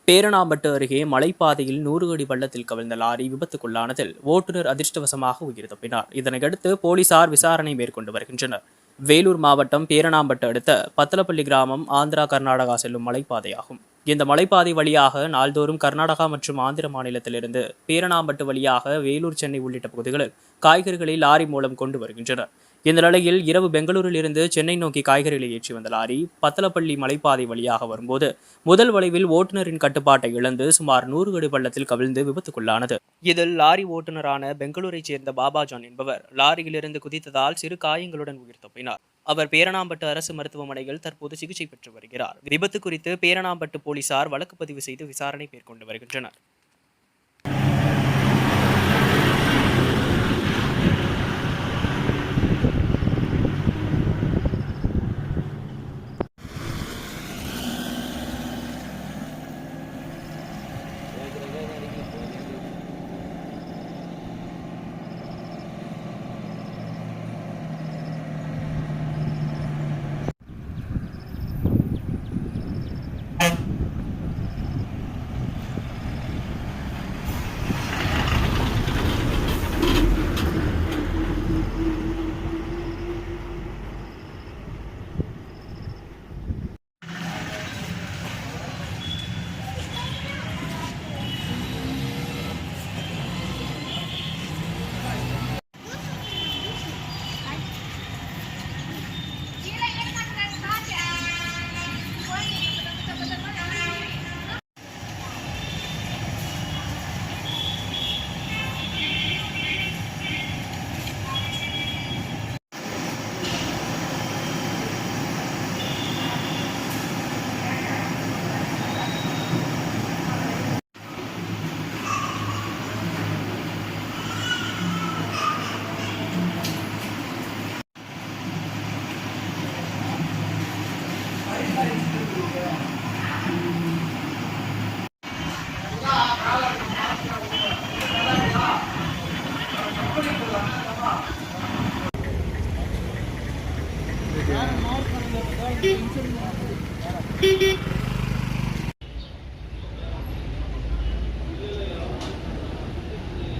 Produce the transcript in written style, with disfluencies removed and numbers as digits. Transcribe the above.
பேரணாம்பட்டு அருகே மலைப்பாதையில் 100 அடி பள்ளத்தில் கவிழ்ந்த லாரி விபத்துக்குள்ளானதில் ஓட்டுநர் அதிர்ஷ்டவசமாக உயிர் தப்பினார். இதனையடுத்து போலீசார் விசாரணை மேற்கொண்டு வருகின்றனர். வேலூர் மாவட்டம் பேரணாம்பட்டு அடுத்த பத்தலப்பள்ளி கிராமம் ஆந்திரா கர்நாடகா செல்லும் மலைப்பாதையாகும். இந்த மலைப்பாதை வழியாக நாள்தோறும் கர்நாடகா மற்றும் ஆந்திர மாநிலத்திலிருந்து பேரணாம்பட்டு வழியாக வேலூர், சென்னை உள்ளிட்ட பகுதிகளில் காய்கறிகளை லாரி மூலம் கொண்டு வருகின்றனர். இந்த நிலையில் இரவு பெங்களூரில் இருந்து சென்னை நோக்கி காய்கறிகளை ஏற்றி வந்த லாரி பத்தலப்பள்ளி மலைப்பாதை வழியாக வரும்போது முதல் வளைவில் ஓட்டுநரின் கட்டுப்பாட்டை இழந்து சுமார் 100 அடி பள்ளத்தில் கவிழ்ந்து விபத்துக்குள்ளானது. இதில் லாரி ஓட்டுநரான பெங்களூரைச் சேர்ந்த பாபாஜான் என்பவர் லாரியிலிருந்து குதித்ததால் சிறு காயங்களுடன் உயிர் தப்பினார். அவர் பேரணாம்பட்டு அரசு மருத்துவமனையில் தற்போது சிகிச்சை பெற்று வருகிறார். விபத்து குறித்து பேரணாம்பட்டு போலீசார் வழக்கு பதிவு செய்து விசாரணை மேற்கொண்டு வருகின்றனர். Thank you.